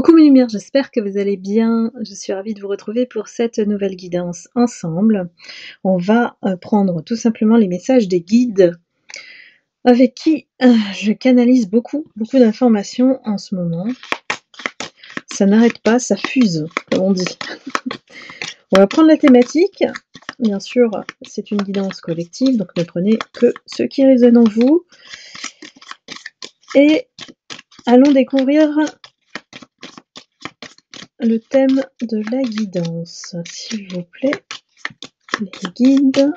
Coucou mes lumières, j'espère que vous allez bien. Je suis ravie de vous retrouver pour cette nouvelle guidance ensemble. On va prendre tout simplement les messages des guides avec qui je canalise beaucoup d'informations en ce moment. Ça n'arrête pas, ça fuse, comme on dit. On va prendre la thématique. Bien sûr, c'est une guidance collective, donc ne prenez que ce qui résonne en vous. Et allons découvrir le thème de la guidance, s'il vous plaît, les guides.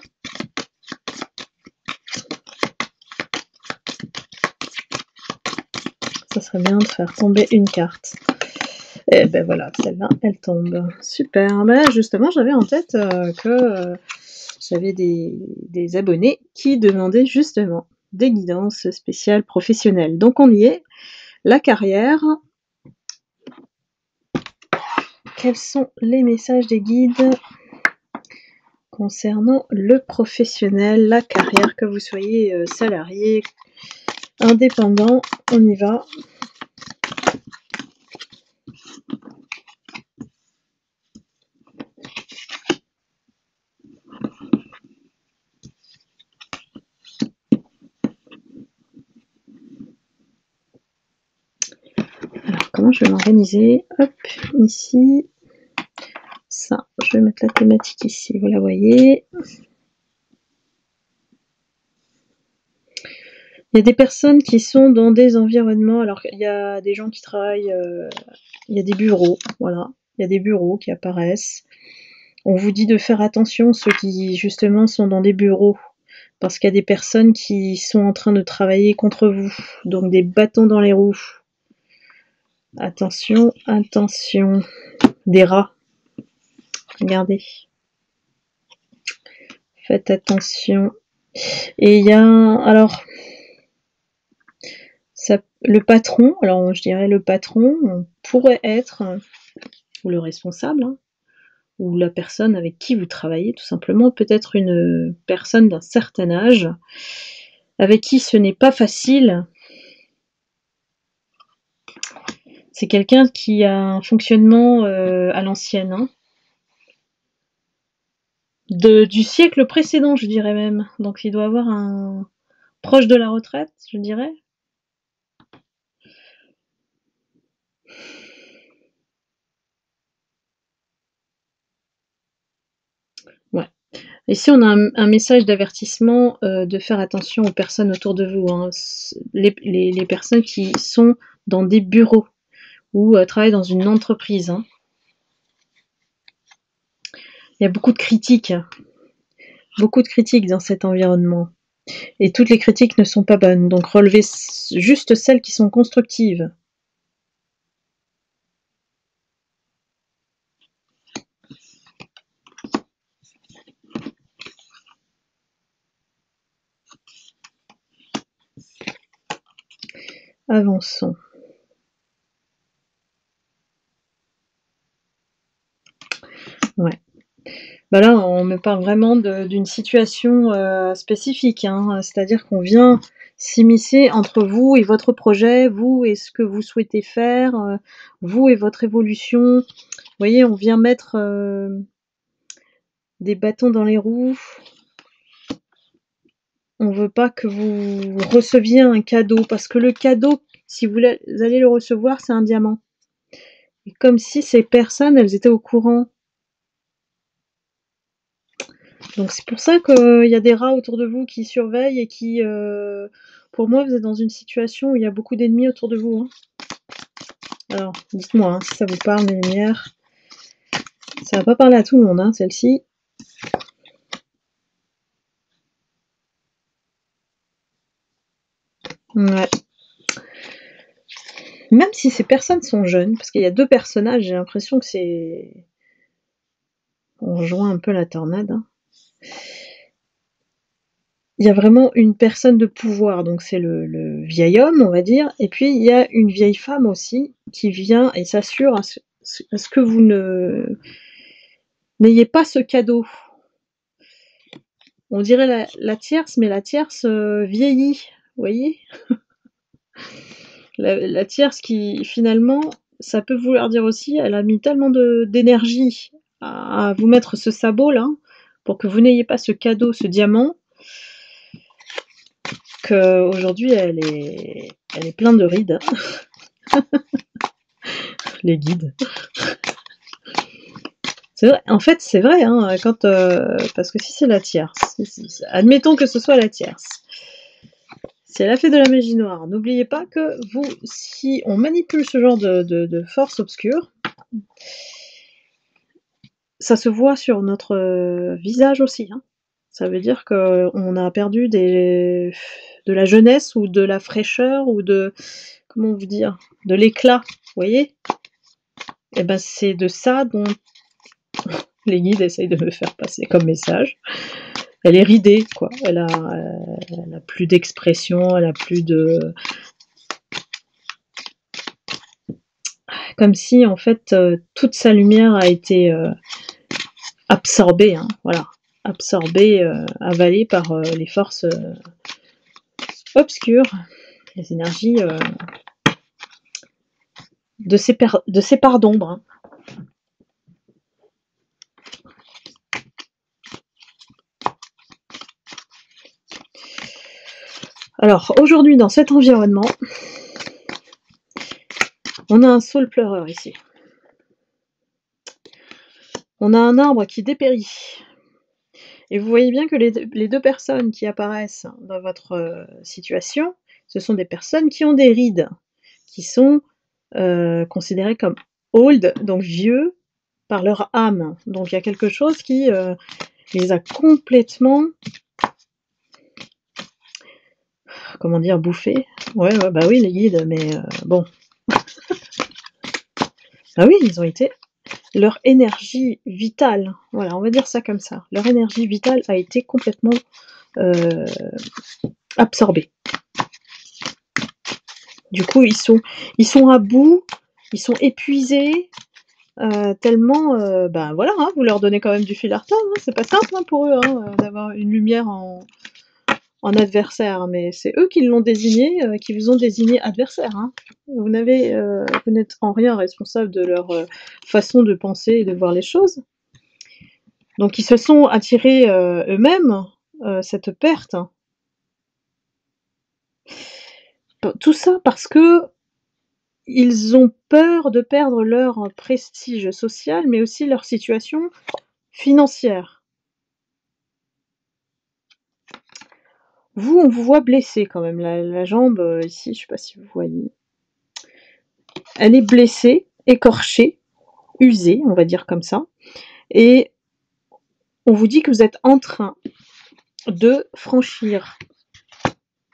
Ça serait bien de faire tomber une carte. Et ben voilà, celle-là, elle tombe. Super. Ben justement, j'avais en tête que j'avais des abonnés qui demandaient justement des guidances spéciales professionnelles. Donc on y est. La carrière. Quels sont les messages des guides concernant le professionnel, la carrière, que vous soyez salarié, indépendant, on y va. Alors, comment je vais m'organiser? Hop, ici. Ça, je vais mettre la thématique ici, vous la voyez. Il y a des personnes qui sont dans des environnements, alors il y a des gens qui travaillent, il y a des bureaux, voilà, il y a des bureaux qui apparaissent. On vous dit de faire attention, ceux qui justement sont dans des bureaux, parce qu'il y a des personnes qui sont en train de travailler contre vous, donc des bâtons dans les roues. Attention, attention, des rats, regardez. Faites attention. Et il y a, alors, ça, le patron, alors je dirais le patron pourrait être, ou le responsable, hein, ou la personne avec qui vous travaillez, tout simplement, peut-être une personne d'un certain âge, avec qui ce n'est pas facile. C'est quelqu'un qui a un fonctionnement à l'ancienne, hein, du siècle précédent, je dirais même. Donc il doit avoir un proche de la retraite, je dirais. Ouais. Ici, on a un message d'avertissement de faire attention aux personnes autour de vous, hein. Les personnes qui sont dans des bureaux ou travaillent dans une entreprise, hein. Il y a beaucoup de critiques dans cet environnement. Et toutes les critiques ne sont pas bonnes, donc relevez juste celles qui sont constructives. Avançons. Ouais. Bah là, on me parle vraiment d'une situation spécifique, hein. C'est-à-dire qu'on vient s'immiscer entre vous et votre projet, vous et ce que vous souhaitez faire, vous et votre évolution. Vous voyez, on vient mettre des bâtons dans les roues. On veut pas que vous receviez un cadeau, parce que le cadeau, si vous allez le recevoir, c'est un diamant. Et comme si ces personnes, elles étaient au courant. Donc c'est pour ça qu'il y a des rats autour de vous qui surveillent et qui, pour moi, vous êtes dans une situation où il y a beaucoup d'ennemis autour de vous, hein. Alors, dites-moi hein, si ça vous parle, mes lumières. Ça va pas parler à tout le monde, hein, celle-ci. Ouais. Même si ces personnes sont jeunes, parce qu'il y a deux personnages, j'ai l'impression que c'est... On rejoint un peu la tornade, hein. Il y a vraiment une personne de pouvoir, donc c'est le vieil homme, on va dire, et puis il y a une vieille femme aussi qui vient et s'assure à ce que vous n'ayez pas ce cadeau. On dirait la tierce, mais la tierce vieillit, vous voyez. La tierce qui finalement ça peut vouloir dire aussi, elle a mis tellement d'énergie à vous mettre ce sabot-là, pour que vous n'ayez pas ce cadeau, ce diamant, qu'aujourd'hui elle est pleine de rides. Les guides. C'est vrai, en fait, c'est vrai, hein, parce que si c'est la tierce, admettons que ce soit la tierce, si elle a fait de la magie noire, n'oubliez pas que si on manipule ce genre de force obscure, ça se voit sur notre visage aussi, hein. Ça veut dire qu'on a perdu de la jeunesse ou de la fraîcheur ou comment vous dire, de l'éclat, vous voyez? Et ben c'est de ça dont les guides essayent de me faire passer comme message. Elle est ridée, quoi. Elle a plus d'expression, elle a plus de... Comme si, en fait, toute sa lumière a été absorbée, hein, voilà. Absorbée, avalée par les forces obscures, les énergies de ces parts d'ombre, hein. Alors, aujourd'hui, dans cet environnement, on a un saule pleureur ici. On a un arbre qui dépérit. Et vous voyez bien que les deux personnes qui apparaissent dans votre situation, ce sont des personnes qui ont des rides, qui sont considérées comme old, donc vieux, par leur âme. Donc il y a quelque chose qui les a complètement, comment dire, bouffés. Ouais, bah oui, les guides, mais bon. Ah oui, ils ont été... Leur énergie vitale, voilà, on va dire ça comme ça, leur énergie vitale a été complètement absorbée. Du coup, ils sont à bout, ils sont épuisés, tellement, ben voilà, hein, vous leur donnez quand même du fil à retordre, hein, c'est pas simple hein, pour eux hein, d'avoir une lumière en adversaire, mais c'est eux qui l'ont désigné, qui vous ont désigné adversaire. Hein. Vous n'êtes en rien responsable de leur façon de penser et de voir les choses. Donc ils se sont attirés eux-mêmes cette perte. Tout ça parce que ils ont peur de perdre leur prestige social, mais aussi leur situation financière. Vous, on vous voit blessé quand même. La jambe ici, je sais pas si vous voyez. Elle est blessée, écorchée, usée, on va dire comme ça. Et on vous dit que vous êtes en train de franchir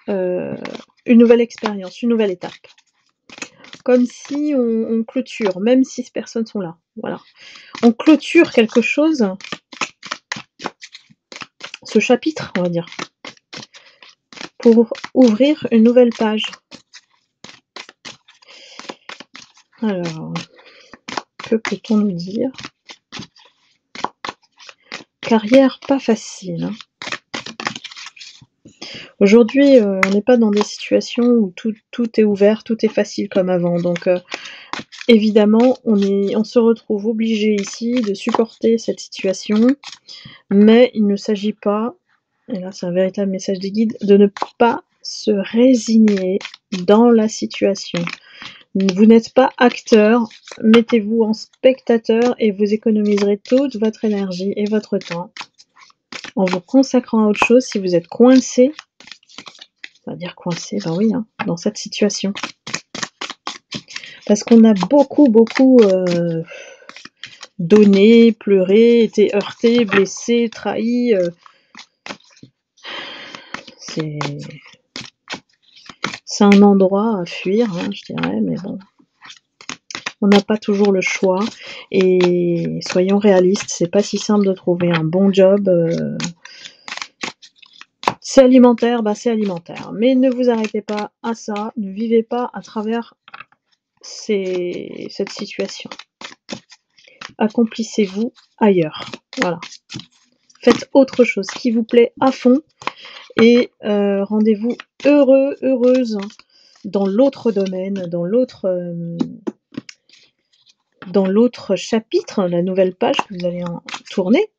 une nouvelle expérience, une nouvelle étape. Comme si on clôture, même 6 personnes sont là. Voilà. On clôture quelque chose, ce chapitre, on va dire, pour ouvrir une nouvelle page. Alors, que peut-on nous dire? Carrière pas facile. Hein. Aujourd'hui, on n'est pas dans des situations où tout est ouvert, tout est facile comme avant. Donc, évidemment, on se retrouve obligé ici de supporter cette situation, mais il ne s'agit pas, et là c'est un véritable message des guides, de ne pas se résigner dans la situation. Vous n'êtes pas acteur, mettez-vous en spectateur et vous économiserez toute votre énergie et votre temps en vous consacrant à autre chose si vous êtes coincé, on va dire coincé, ben oui, hein, dans cette situation. Parce qu'on a beaucoup donné, pleuré, été heurté, blessé, trahi. C'est un endroit à fuir, hein, je dirais, mais bon. On n'a pas toujours le choix. Et soyons réalistes, c'est pas si simple de trouver un bon job. C'est alimentaire, bah c'est alimentaire. Mais ne vous arrêtez pas à ça, ne vivez pas à travers cette situation. Accomplissez-vous ailleurs. Voilà. Faites autre chose qui vous plaît à fond et rendez-vous heureux, heureuse dans l'autre domaine, dans l'autre dans l'autre chapitre, la nouvelle page que vous allez en tourner,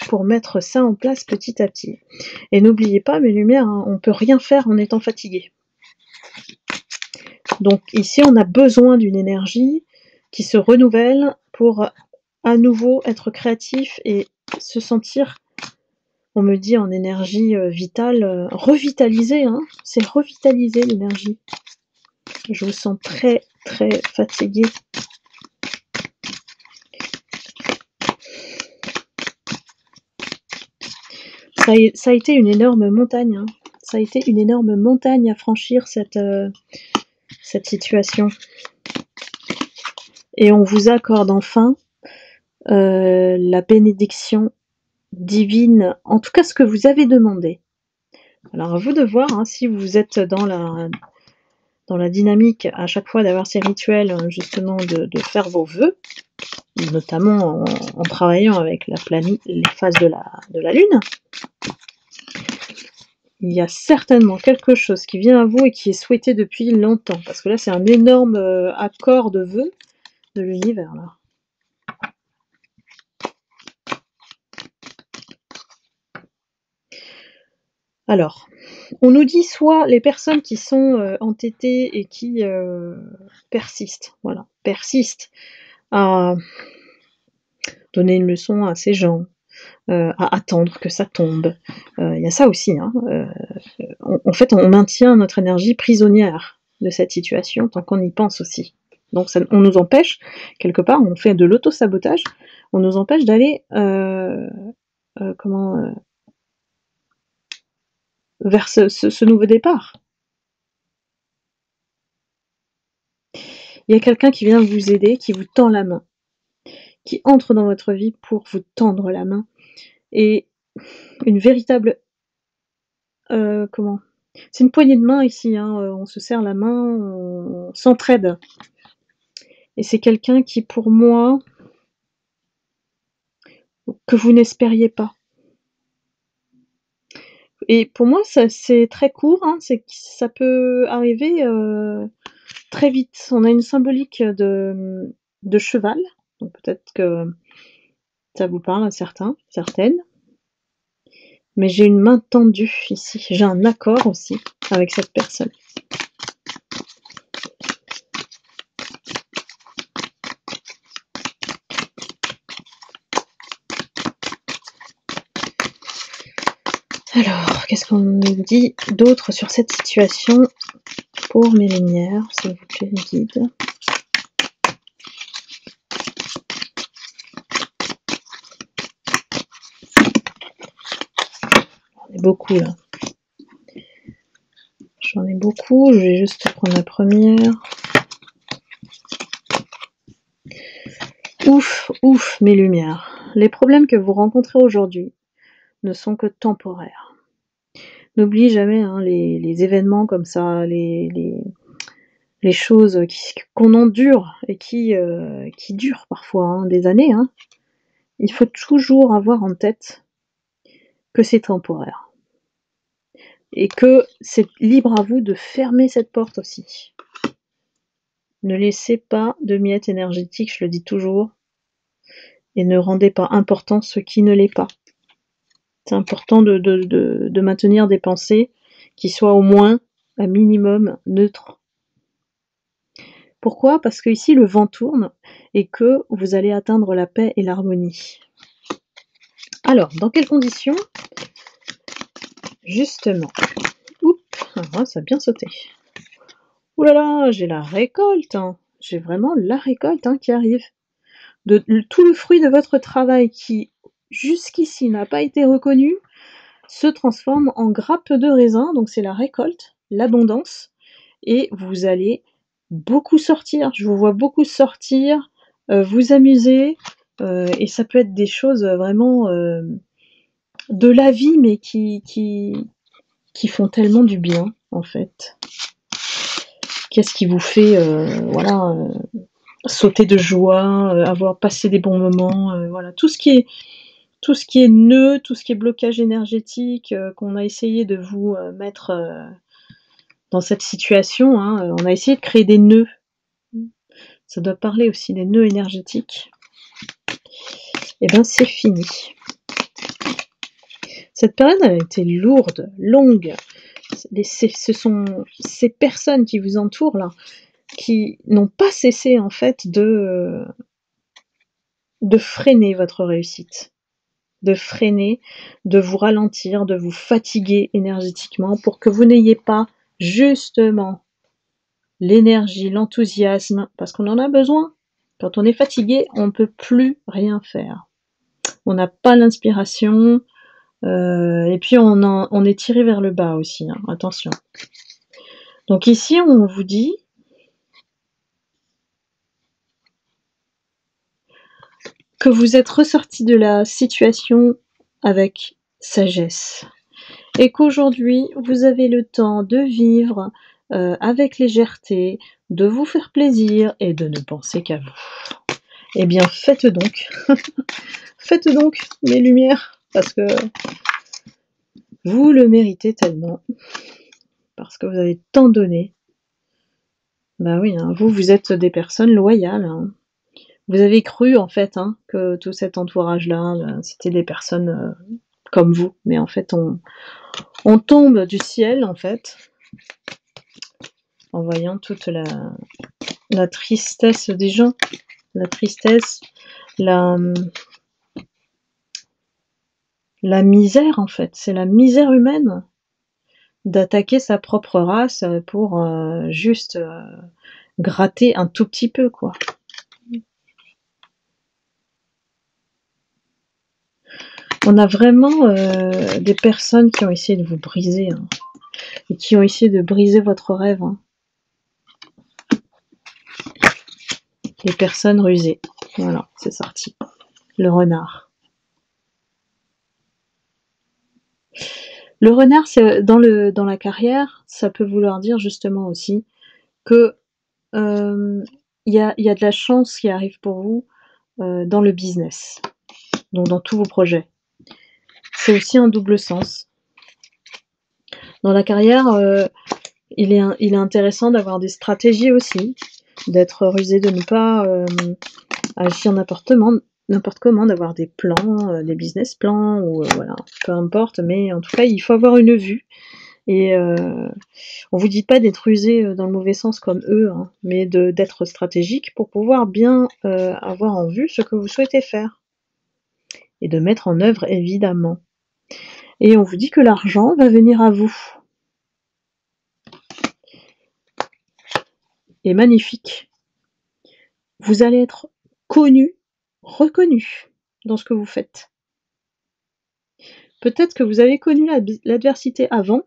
pour mettre ça en place petit à petit. Et n'oubliez pas, mes lumières, hein, on peut rien faire en étant fatigué. Donc ici, on a besoin d'une énergie qui se renouvelle pour à nouveau être créatif et se sentir, on me dit, en énergie vitale, revitalisée, hein, c'est revitaliser l'énergie. Je vous sens très très fatigué. Ça a été une énorme montagne, hein. Ça a été une énorme montagne à franchir cette situation. Et on vous accorde enfin la bénédiction divine, en tout cas ce que vous avez demandé. Alors à vous de voir, hein, si vous êtes dans la dynamique à chaque fois d'avoir ces rituels, justement de faire vos vœux, notamment en travaillant avec les phases de la lune. Il y a certainement quelque chose qui vient à vous et qui est souhaité depuis longtemps, parce que là c'est un énorme accord de vœux de l'univers là. Alors, on nous dit soit les personnes qui sont entêtées et qui persistent à donner une leçon à ces gens, à attendre que ça tombe. Il y a ça aussi, hein. En fait, on maintient notre énergie prisonnière de cette situation tant qu'on y pense aussi. Donc on nous empêche, quelque part, on fait de l'auto-sabotage, on nous empêche d'aller vers ce nouveau départ. Il y a quelqu'un qui vient vous aider, qui vous tend la main, qui entre dans votre vie pour vous tendre la main. Et une véritable... c'est une poignée de main ici, hein, on se serre la main, on s'entraide. Et c'est quelqu'un qui, pour moi, que vous n'espériez pas. Et pour moi, c'est très court, hein, ça peut arriver très vite. On a une symbolique de cheval, donc peut-être que ça vous parle à certaines. Mais j'ai une main tendue ici, j'ai un accord aussi avec cette personne. Alors, qu'est-ce qu'on nous dit d'autre sur cette situation pour mes lumières, s'il vous plaît, les guides? J'en ai beaucoup là. J'en ai beaucoup, je vais juste prendre la première. Ouf, mes lumières. Les problèmes que vous rencontrez aujourd'hui ne sont que temporaires. N'oubliez jamais, hein, les événements comme ça, les choses qu'on endure et qui durent parfois, hein, des années, hein. Il faut toujours avoir en tête que c'est temporaire. Et que c'est libre à vous de fermer cette porte aussi. Ne laissez pas de miettes énergétiques, je le dis toujours, et ne rendez pas important ce qui ne l'est pas. C'est important de maintenir des pensées qui soient au moins, un minimum, neutres. Pourquoi? Parce que ici le vent tourne et que vous allez atteindre la paix et l'harmonie. Alors, dans quelles conditions? Justement. Oups, ça a bien sauté. Ouh là là, j'ai la récolte, hein. J'ai vraiment la récolte, hein, qui arrive. Tout le fruit de votre travail qui, jusqu'ici, n'a pas été reconnu, se transforme en grappe de raisin, donc c'est la récolte, l'abondance, et vous allez beaucoup sortir. Je vous vois beaucoup sortir, vous amuser, et ça peut être des choses vraiment de la vie, mais qui font tellement du bien, en fait. Qu'est-ce qui vous fait, sauter de joie, avoir passé des bons moments, voilà, tout ce qui est nœud, tout ce qui est blocage énergétique, qu'on a essayé de vous mettre dans cette situation, hein, on a essayé de créer des nœuds. ça doit parler aussi des nœuds énergétiques, et ben c'est fini. Cette période elle a été lourde, longue. Ce sont ces personnes qui vous entourent là, qui n'ont pas cessé en fait de freiner votre réussite, de freiner, de vous ralentir, de vous fatiguer énergétiquement pour que vous n'ayez pas justement l'énergie, l'enthousiasme, parce qu'on en a besoin. Quand on est fatigué, on ne peut plus rien faire. On n'a pas l'inspiration, et puis on est tiré vers le bas aussi, hein, attention. Donc ici, on vous dit que vous êtes ressorti de la situation avec sagesse et qu'aujourd'hui, vous avez le temps de vivre avec légèreté, de vous faire plaisir et de ne penser qu'à vous. Eh bien, faites donc. Faites donc, mes lumières, parce que vous le méritez tellement, parce que vous avez tant donné. Bah oui, hein, vous êtes des personnes loyales, hein. Vous avez cru, en fait, hein, que tout cet entourage-là, c'était des personnes comme vous, mais en fait, on tombe du ciel, en fait, en voyant toute la tristesse des gens, la tristesse, la misère, en fait. C'est la misère humaine d'attaquer sa propre race pour juste gratter un tout petit peu, quoi. On a vraiment des personnes qui ont essayé de vous briser, hein, et qui ont essayé de briser votre rêve, hein. Les personnes rusées. Voilà, c'est sorti. Le renard. Le renard, c'est dans la carrière, ça peut vouloir dire justement aussi que y a de la chance qui arrive pour vous dans le business, donc dans tous vos projets. C'est aussi un double sens. Dans la carrière, il est intéressant d'avoir des stratégies aussi, d'être rusé, de ne pas agir n'importe comment, d'avoir des plans, des business plans, ou voilà, peu importe, mais en tout cas, il faut avoir une vue. Et on vous dit pas d'être rusé dans le mauvais sens comme eux, hein, mais d'être stratégique pour pouvoir bien avoir en vue ce que vous souhaitez faire. Et de mettre en œuvre, évidemment. Et on vous dit que l'argent va venir à vous. Et magnifique. Vous allez être connu, reconnu dans ce que vous faites. Peut-être que vous avez connu l'adversité avant,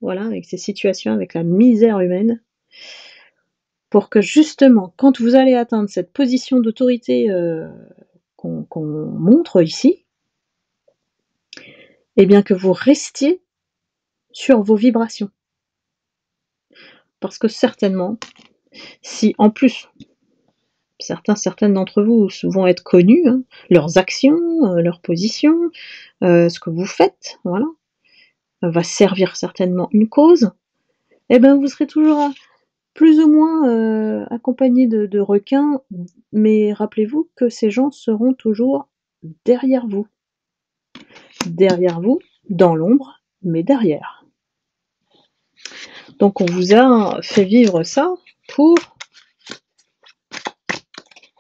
voilà, avec ces situations, avec la misère humaine, pour que justement, quand vous allez atteindre cette position d'autorité qu'on montre ici, eh bien que vous restiez sur vos vibrations. Parce que certainement, si en plus, certaines d'entre vous vont être connus, hein, leurs actions, leurs positions, ce que vous faites, voilà, va servir certainement une cause, eh ben vous serez toujours plus ou moins accompagné de requins, mais rappelez-vous que ces gens seront toujours derrière vous. Derrière vous, dans l'ombre, mais derrière. Donc on vous a fait vivre ça pour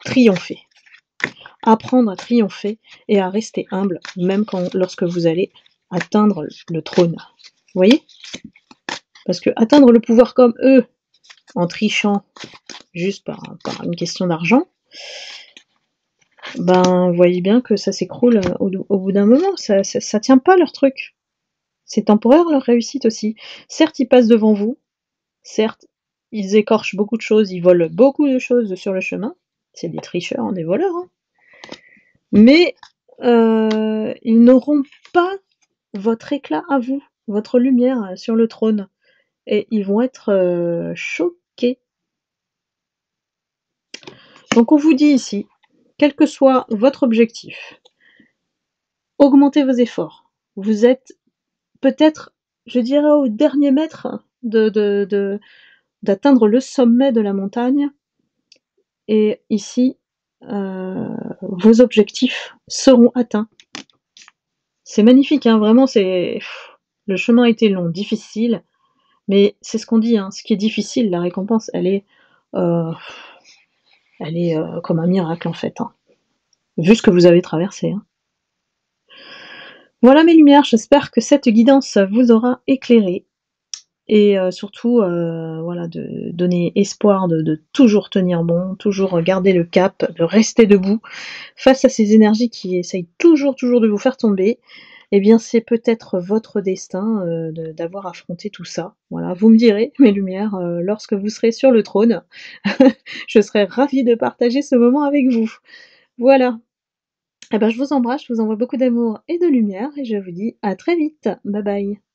triompher. Apprendre à triompher et à rester humble, même lorsque vous allez atteindre le trône. Vous voyez? Parce que atteindre le pouvoir comme eux, en trichant juste par une question d'argent, ben vous voyez bien que ça s'écroule au bout d'un moment, ça tient pas leur truc. C'est temporaire leur réussite aussi. Certes, ils passent devant vous, certes, ils écorchent beaucoup de choses, ils volent beaucoup de choses sur le chemin, c'est des tricheurs, hein, des voleurs, hein. Mais ils n'auront pas votre éclat à vous, votre lumière sur le trône, et ils vont être choqués. Donc on vous dit ici, quel que soit votre objectif, augmentez vos efforts. Vous êtes peut-être, je dirais, au dernier mètre d'atteindre le sommet de la montagne. et ici, vos objectifs seront atteints. C'est magnifique, hein, vraiment c'est le chemin a été long, difficile, mais c'est ce qu'on dit, hein, ce qui est difficile, la récompense, heu, comme un miracle, en fait, hein, vu ce que vous avez traversé, hein. Voilà mes lumières, j'espère que cette guidance vous aura éclairé et surtout, voilà, de donner espoir de toujours tenir bon, toujours garder le cap, de rester debout face à ces énergies qui essayent toujours, toujours de vous faire tomber. Eh bien, c'est peut-être votre destin, d'avoir affronté tout ça. Voilà, vous me direz, mes lumières, lorsque vous serez sur le trône. Je serai ravie de partager ce moment avec vous. Voilà. Eh ben, je vous embrasse, je vous envoie beaucoup d'amour et de lumière et je vous dis à très vite. Bye bye.